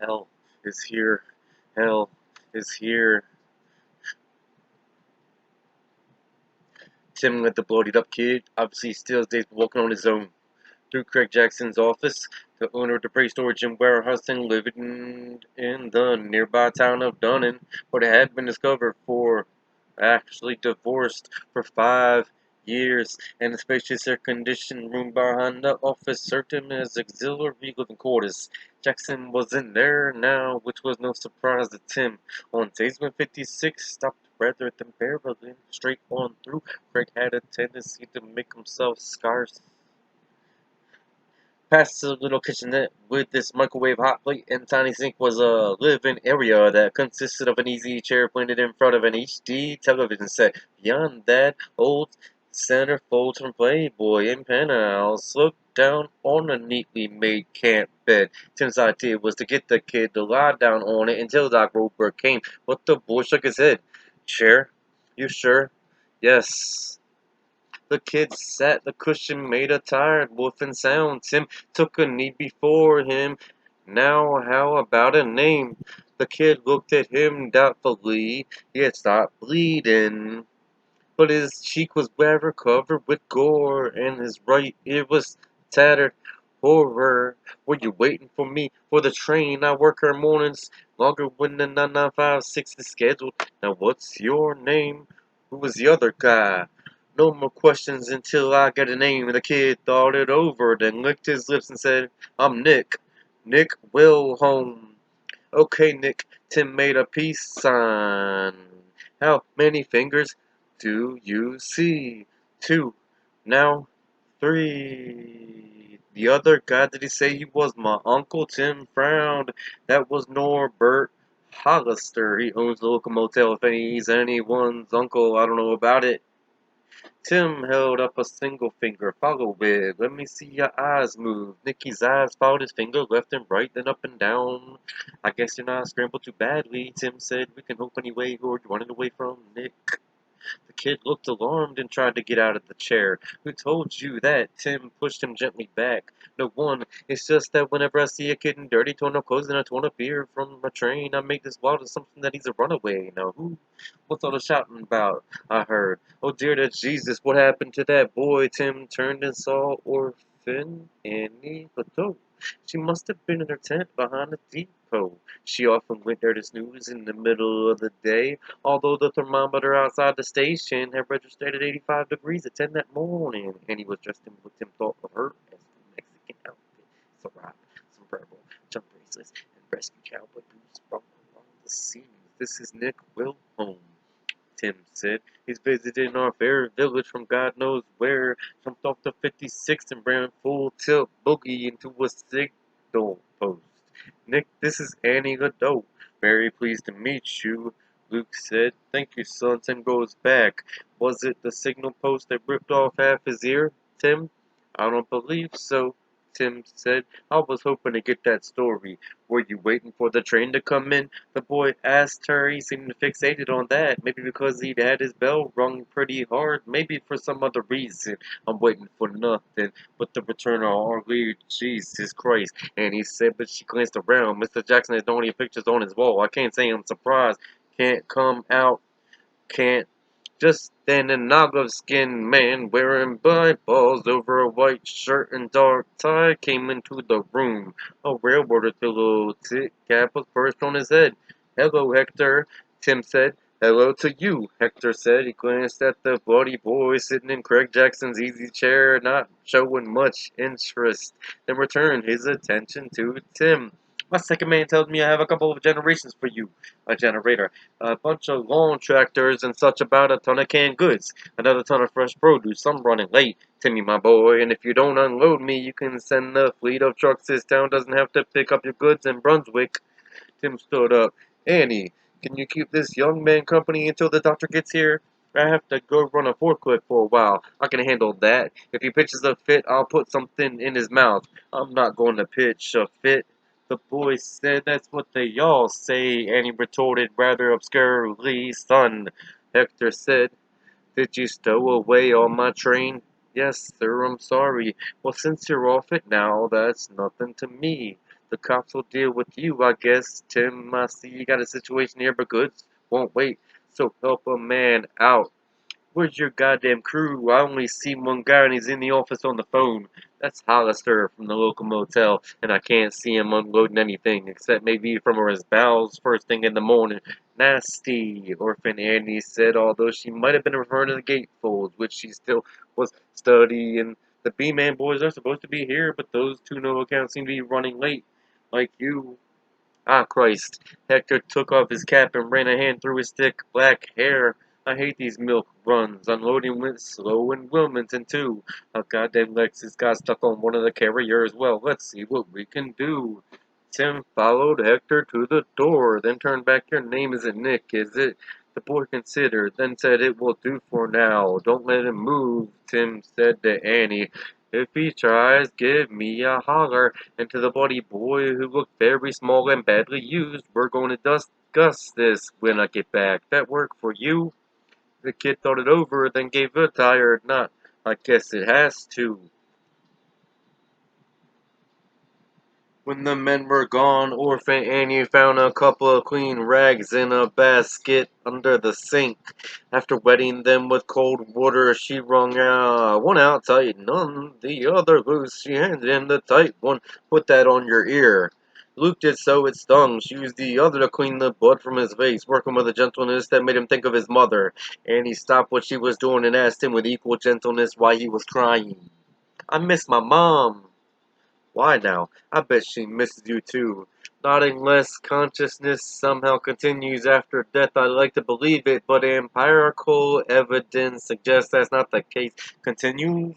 Hell is here. Hell is here. Tim let the bloodied up kid, obviously still his days walking on his own, through Craig Jackson's office. The owner of the Bray storage and warehousing living in the nearby town of Dunning, but it had been discovered for actually divorced for 5 years, and the spacious air-conditioned room behind the office served him as auxiliary living quarters. Jackson wasn't there now, which was no surprise to Tim. On days when 56 stopped rather than barreling straight on through, Craig had a tendency to make himself scarce. Past the little kitchenette with this microwave hot plate and tiny sink was a living area that consisted of an easy chair planted in front of an HD television set. Beyond that, old centerfold from Playboy and penthouse looked down on a neatly made camp bed. Tim's idea was to get the kid to lie down on it until Doc Roberg came, but the boy shook his head. Chair? You sure? Yes. The kid sat, the cushion made a tired woofing sound. Tim took a knee before him. Now how about a name? The kid looked at him doubtfully. He had stopped bleeding, but his cheek was rather covered with gore, and his right ear was tattered. Horror. Were you waiting for me for the train? I work her mornings longer when the 995-6 is scheduled. Now what's your name? Who was the other guy? No more questions until I get a name. The kid thought it over, then licked his lips and said, I'm Nick. Nick Wilhelm. Okay, Nick. Tim made a peace sign. How many fingers do you see? 2. Now 3. The other guy, did he say he was my uncle? Tim frowned. That was Norbert Hollister. He owns the local motel. If he's anyone's uncle, I don't know about it. Tim held up a single finger. Follow it. Let me see your eyes move. Nicky's eyes followed his finger left and right, then up and down. I guess you're not scrambled too badly, Tim said. We can hope anyway. Who are you running away from, Nick? The kid looked alarmed and tried to get out of the chair. Who told you that? Tim pushed him gently back. No one. It's just that whenever I see a kid in dirty torn up clothes and a torn up beer from a train, I make this wild assumption that he's a runaway. Now who? What's all the shouting about? I heard. Oh dear to Jesus, what happened to that boy? Tim turned and saw Orphan Annie Bateau. She must have been in her tent behind the depot. She often went there to snooze in the middle of the day, although the thermometer outside the station had registered at 85 degrees at 10 that morning, and he was dressed in what Tim thought of her as the Mexican outfit. Sarap, sombrero, jump bracelets, and rescue cowboy boots from along the seams. This is Nick Wilhelm, Tim said. He's visited our fair village from God knows where, jumped off the 56th and ran full tilt boogie into a signal post. Nick, this is Annie Godot. Very pleased to meet you, Luke said. Thank you, son. Tim goes back. Was it the signal post that ripped off half his ear, Tim? I don't believe so, Tim said. I was hoping to get that story. Were you waiting for the train to come in? The boy asked her. He seemed fixated on that. Maybe because he'd had his bell rung pretty hard. Maybe for some other reason. I'm waiting for nothing but the return of our Lord Jesus Christ. And he said, but she glanced around. Mr. Jackson has no any pictures on his wall. I can't say I'm surprised. Can't come out. Can't. Just then an olive-skinned man wearing eyeballs over a white shirt and dark tie came into the room. A railroader's little tit cap was perched on his head. Hello, Hector, Tim said. Hello to you, Hector said. He glanced at the bloody boy sitting in Craig Jackson's easy chair, not showing much interest, then returned his attention to Tim. My second man tells me I have a couple of generations for you. A generator. A bunch of lawn tractors and such, about a ton of canned goods, another ton of fresh produce. I'm running late, Timmy, my boy, and if you don't unload me, you can send the fleet of trucks. This town doesn't have to pick up your goods in Brunswick. Tim stood up. Annie, can you keep this young man company until the doctor gets here? I have to go run a forklift for a while. I can handle that. If he pitches a fit, I'll put something in his mouth. I'm not going to pitch a fit. The boy said, that's what they all say, Annie retorted rather obscurely. Son, Hector said, did you stow away on my train? Yes, sir, I'm sorry. Well, since you're off it now, that's nothing to me. The cops will deal with you, I guess. Tim, I see you got a situation here, but goods won't wait. So help a man out. Where's your goddamn crew? I only see one guy and he's in the office on the phone. That's Hollister from the local motel, and I can't see him unloading anything, except maybe from his bowels first thing in the morning. Nasty, Orphan Annie said, although she might have been referring to the gatefold, which she still was studying. The B-Man boys are supposed to be here, but those two no accounts seem to be running late. Like you. Ah, Christ. Hector took off his cap and ran a hand through his thick black hair. I hate these milk runs. Unloading went slow in Wilmington, too. A goddamn Lexus got stuck on one of the carriers. Well, let's see what we can do. Tim followed Hector to the door, then turned back. Your name isn't Nick, is it? The boy considered, then said, it will do for now. Don't let him move, Tim said to Annie. If he tries, give me a holler. And to the bloody boy who looked very small and badly used, we're going to discuss this when I get back. That work for you? The kid thought it over, then gave a tired nod. I guess it has to. When the men were gone, Orphan Annie found a couple of clean rags in a basket under the sink. After wetting them with cold water, she wrung one out tight, none the other loose. She handed him the tight one. Put that on your ear. Luke did so, it stung. She used the other to clean the blood from his face, working with a gentleness that made him think of his mother. Annie stopped what she was doing and asked him with equal gentleness why he was crying. I miss my mom. Why now? I bet she misses you too. Not unless consciousness somehow continues after death. I like to believe it, but empirical evidence suggests that's not the case. Continue?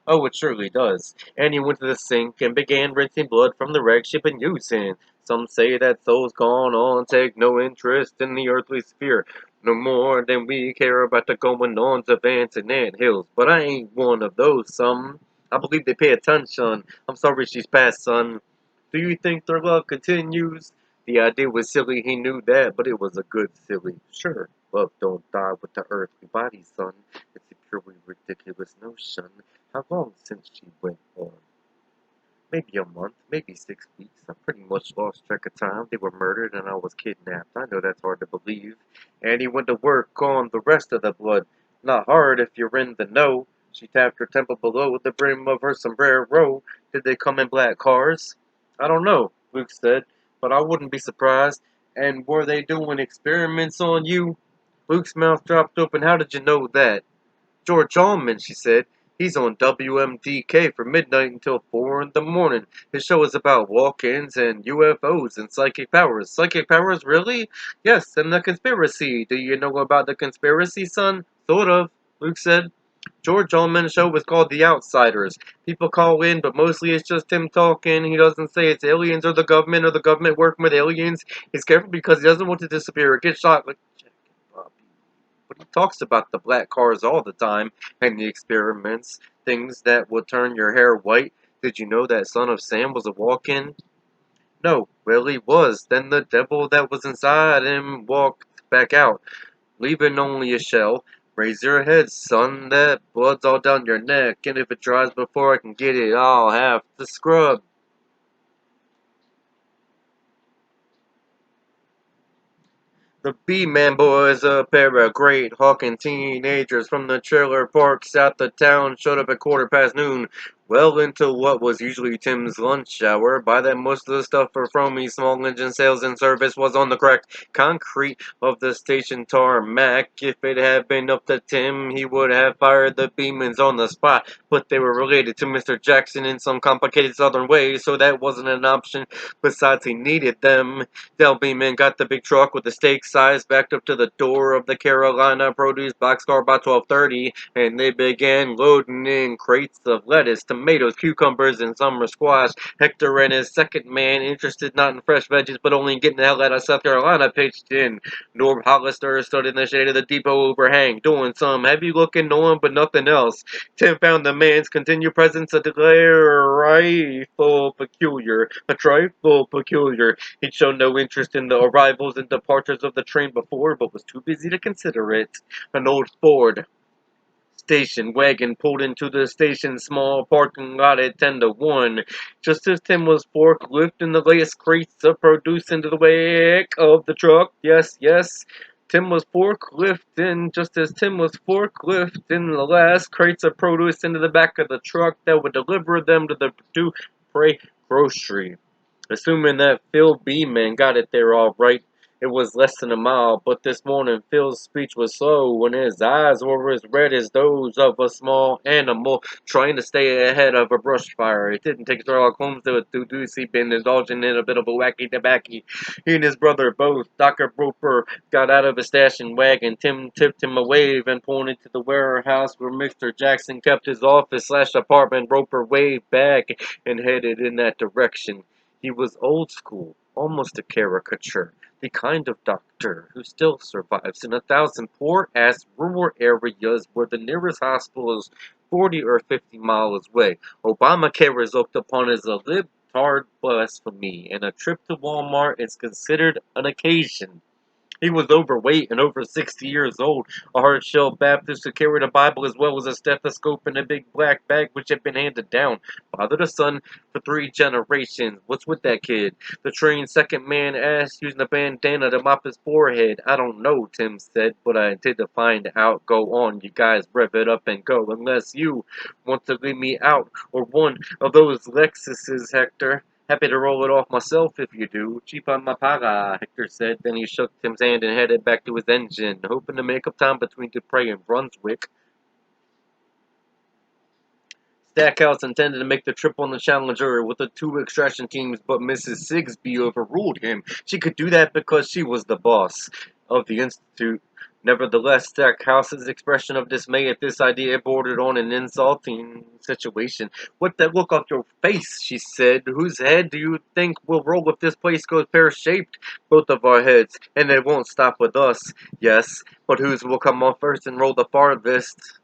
Oh, it surely does. And he went to the sink and began rinsing blood from the rag she'd been using. Some say that souls gone on take no interest in the earthly sphere, no more than we care about the going-ons of ants and ant hills. But I ain't one of those, some. I believe they pay attention. I'm sorry she's passed, son. Do you think their love continues? The idea was silly, he knew that, but it was a good silly. Sure, love don't die with the earthly body, son. It's a purely ridiculous notion. How long since she went on? Maybe a month, maybe 6 weeks. I pretty much lost track of time. They were murdered and I was kidnapped. I know that's hard to believe. And he went to work on the rest of the blood. Not hard if you're in the know. She tapped her temple below the brim of her sombrero. Did they come in black cars? I don't know, Luke said, but I wouldn't be surprised. And were they doing experiments on you? Luke's mouth dropped open. How did you know that? George Allman, she said. He's on WMDK from midnight until 4 in the morning. His show is about walk-ins and UFOs and psychic powers. Psychic powers, really? Yes, and the conspiracy. Do you know about the conspiracy, son? Sort of, Luke said. George Allman's show was called The Outsiders. People call in, but mostly it's just him talking. He doesn't say it's aliens or the government working with aliens. He's careful because he doesn't want to disappear or get shot. Like, but he talks about the black cars all the time, and the experiments, things that would turn your hair white. Did you know that Son of Sam was a walk-in? No, well he was. Then the devil that was inside him walked back out, leaving only a shell. Raise your head, son, that blood's all down your neck, and if it dries before I can get it, I'll have to scrub. The B-Man Boys, a pair of great hawking teenagers from the trailer park south of town, showed up at noon, well into what was usually Tim's lunch hour. By then, most of the stuff for Fromey's small engine sales and service was on the correct concrete of the station tarmac. If it had been up to Tim, he would have fired the Beamans on the spot, but they were related to Mr. Jackson in some complicated southern way, so that wasn't an option. Besides, he needed them. Del Beeman got the big truck with the steak size backed up to the door of the Carolina produce boxcar by 12:30, and they began loading in crates of lettuce, tomatoes, cucumbers, and summer squash. Hector and his second man, interested not in fresh veggies but only in getting the hell out of South Carolina, pitched in. Norb Hollister stood in the shade of the depot overhang, doing some heavy-looking knowing but nothing else. Tim found the man's continued presence a trifle peculiar. A trifle peculiar. He'd shown no interest in the arrivals and departures of the train before, but was too busy to consider it. An old Ford Station wagon pulled into the station's small parking lot at 10 to 1. Just as Tim was forklifting the latest crates of produce into the wake of the truck. Yes, yes. Tim was forklifting, just as Tim was forklifting the last crates of produce into the back of the truck that would deliver them to the Pray grocery. Assuming that Phil Beeman got it there all right, it was less than a mile, but this morning Phil's speech was slow and his eyes were as red as those of a small animal trying to stay ahead of a brush fire. It didn't take Sherlock Holmes to deduce he'd been indulging in a bit of a wacky tobacco. He and his brother both, Dr. Roper, got out of his station wagon. Tim tipped him a wave and pointed to the warehouse where Mr. Jackson kept his office/apartment. Roper waved back and headed in that direction. He was old school, almost a caricature, the kind of doctor who still survives in 1,000 poor-ass rural areas where the nearest hospital is 40 or 50 miles away. Obamacare is looked upon as a libtard blasphemy, and a trip to Walmart is considered an occasion. He was overweight and over 60 years old, a hard-shell Baptist who carried a Bible as well as a stethoscope in a big black bag which had been handed down, father to son, for 3 generations. What's with that kid? The train's second man asked, using a bandana to mop his forehead. I don't know, Tim said, but I intend to find out. Go on, you guys, rev it up and go, unless you want to leave me out, or one of those Lexuses, Hector. Happy to roll it off myself if you do. Cheaper my paga, Hector said. Then he shook Tim's hand and headed back to his engine, hoping to make up time between Dupre and Brunswick. Stackhouse intended to make the trip on the Challenger with the 2 extraction teams, but Mrs. Sigsbee overruled him. She could do that because she was the boss of the Institute. Nevertheless, Stackhouse's expression of dismay at this idea bordered on an insulting situation. What that look off your face, she said. Whose head do you think will roll if this place goes pear-shaped? Both of our heads, and it won't stop with us. Yes, but whose will come off first and roll the farthest?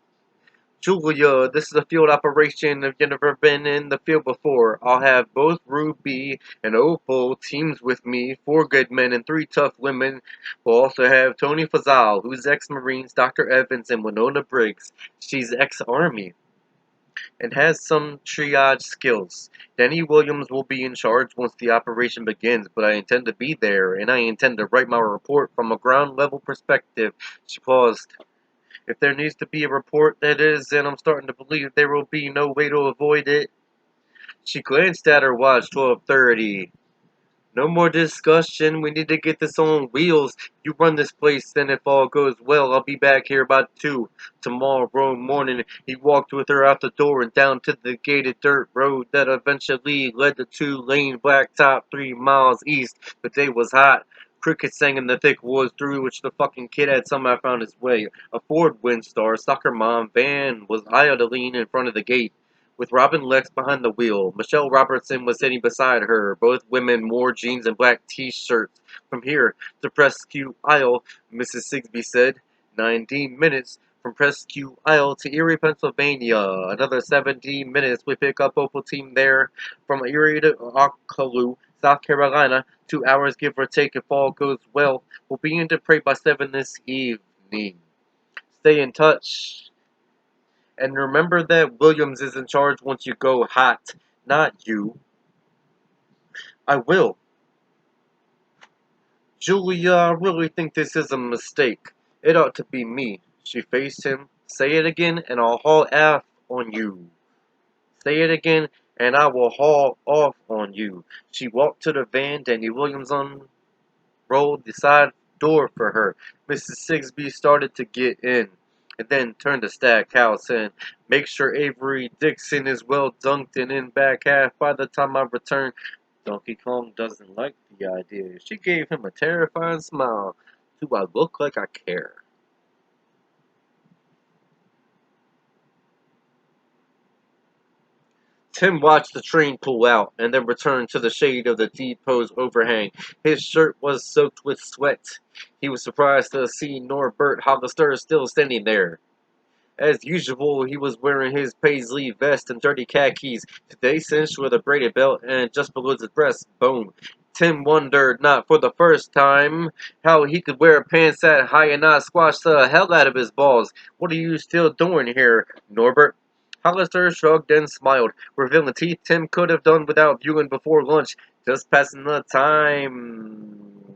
Julia, this is a field operation. If you've never been in the field before, I'll have both Ruby and Opal teams with me, 4 good men and 3 tough women. We'll also have Tony Fazal, who's ex-Marines, Dr. Evans, and Winona Briggs. She's ex-Army and has some triage skills. Danny Williams will be in charge once the operation begins, but I intend to be there, and I intend to write my report from a ground-level perspective. She paused. If there needs to be a report, that is, and I'm starting to believe there will be no way to avoid it. She glanced at her watch, 12:30. No more discussion, we need to get this on wheels. You run this place, then if all goes well, I'll be back here about 2 tomorrow morning. He walked with her out the door and down to the gated dirt road that eventually led to 2-lane blacktop 3 miles east. The day was hot. Crickets sang in the thick woods through which the fucking kid had somehow found his way. A Ford Windstar soccer mom van was idling in front of the gate, with Robin Lex behind the wheel. Michelle Robertson was sitting beside her. Both women wore jeans and black t-shirts. From here to Presque Isle, Mrs. Sigsbee said. 19 minutes from Presque Isle to Erie, Pennsylvania. Another 17 minutes. We pick up Opal team there. From Erie to Ockaloo, South Carolina. 2 hours give or take if all goes well. We'll be in Dupre by 7 this evening. Stay in touch. And remember that Williams is in charge once you go hot, not you. I will. Julia, I really think this is a mistake. It ought to be me. She faced him. Say it again, and I'll haul off on you. Say it again, and I will haul off on you. She walked to the van. Danny Williams unrolled the side door for her. Mrs. Sigsbee started to get in, and then turned to Stackhouse and make sure Avery Dixon is well dunked and in back half by the time I return. Donkey Kong doesn't like the idea. She gave him a terrifying smile. Do I look like I care? Tim watched the train pull out, and then returned to the shade of the depot's overhang. His shirt was soaked with sweat. He was surprised to see Norbert Hollister still standing there. As usual, he was wearing his paisley vest and dirty khakis, today cinched with a braided belt, and just below his breast bone, Tim wondered, not for the first time, how he could wear pants that high and not squash the hell out of his balls. What are you still doing here, Norbert? Hollister shrugged and smiled, revealing teeth Tim could have done without viewing before lunch. Just passing the time.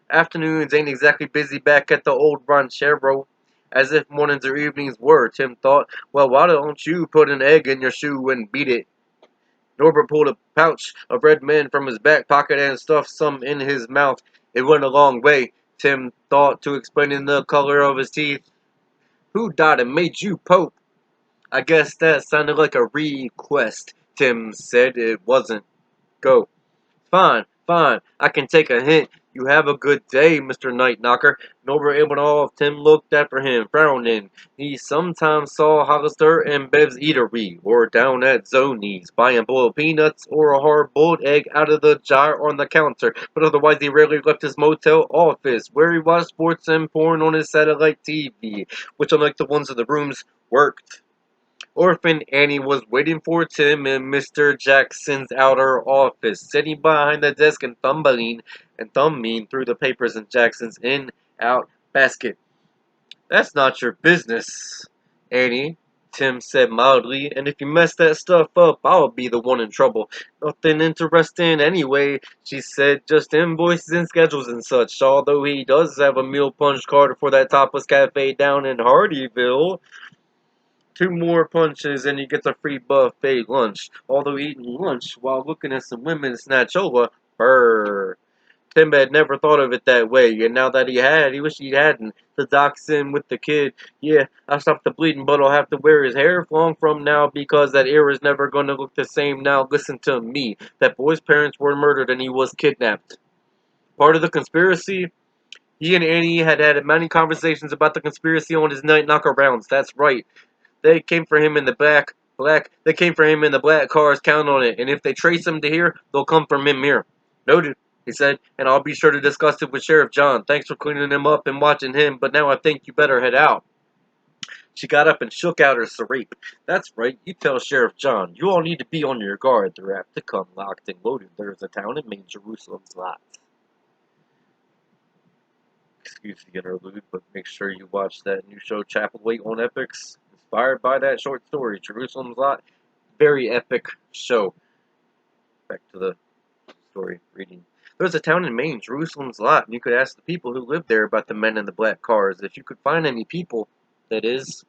Afternoons ain't exactly busy back at the old ranchero. As if mornings or evenings were, Tim thought. Well, why don't you put an egg in your shoe and beat it? Norbert pulled a pouch of red mint from his back pocket and stuffed some in his mouth. It went a long way, Tim thought, to explaining the color of his teeth. Who died and made you Pope? I guess that sounded like a request, Tim said. It wasn't. Go. Fine, fine. I can take a hint. You have a good day, Mr. Night Knocker. Norbert Abenoff. Tim looked after him, frowning. He sometimes saw Hollister in Bev's eatery, or down at Zony's, buying boiled peanuts or a hard-boiled egg out of the jar on the counter, but otherwise he rarely left his motel office, where he watched sports and porn on his satellite TV, which, unlike the ones in the rooms, worked. Orphan Annie was waiting for Tim in Mr. Jackson's outer office, sitting behind the desk and thumbing through the papers in Jackson's in-out basket. That's not your business, Annie, Tim said mildly, and if you mess that stuff up, I'll be the one in trouble. Nothing interesting anyway, she said, just invoices and schedules and such, although he does have a meal punch card for that topless cafe down in Hardyville. 2 more punches and he gets a free buffet lunch. Although eating lunch while looking at some women snatchola, brr. Tim had never thought of it that way, and now that he had, he wished he hadn't. The doc's in with the kid. Yeah, I stopped the bleeding, but I'll have to wear his hair long from now because that ear is never going to look the same now. Listen to me. That boy's parents were murdered and he was kidnapped. Part of the conspiracy? He and Annie had had many conversations about the conspiracy on his night knocker rounds. That's right. They came for him in the They came for him in the black cars. Count on it. And if they trace him to here, they'll come from him here. Noted, he said, and I'll be sure to discuss it with Sheriff John. Thanks for cleaning him up and watching him, but now I think you better head out. She got up and shook out her serape. That's right, you tell Sheriff John. You all need to be on your guard. They're apt to come locked and loaded. There's a town in Maine, Jerusalem's lot. Excuse the interlude, but make sure you watch that new show, Chapel Wait on Epics. Inspired by that short story, Jerusalem's Lot. Very epic show. Back to the story reading. There's a town in Maine, Jerusalem's Lot, and you could ask the people who live there about the men in the black cars. If you could find any people, that is.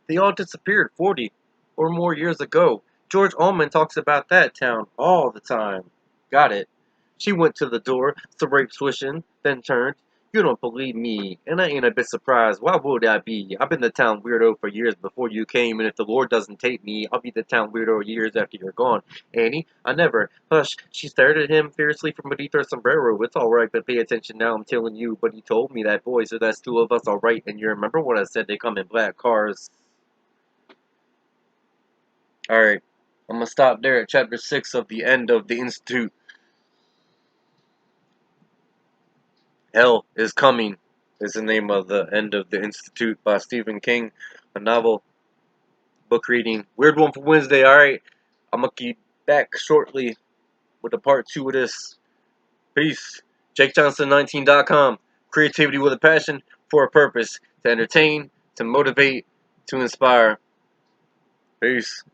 They all disappeared 40 or more years ago. George Allman talks about that town all the time. Got it. She went to the door, serape swishing, then turned. You don't believe me, and I ain't a bit surprised. Why would I be? I've been the town weirdo for years before you came, and if the Lord doesn't take me, I'll be the town weirdo years after you're gone. Annie, I never. Hush. She stared at him fiercely from beneath her sombrero. It's all right, but pay attention now. I'm telling you. But he told me that, boy, so that's 2 of us, all right. And you remember what I said? They come in black cars. Alright, I'm gonna stop there at chapter 6 of The End of the Institute. Hell is Coming is the name of The End of the Institute by Stephen King, a novel, book reading. Weird one for Wednesday, alright. I'm gonna keep back shortly with a part 2 of this. Peace. JakeJohnston19.com. Creativity with a passion for a purpose. To entertain, to motivate, to inspire. Peace.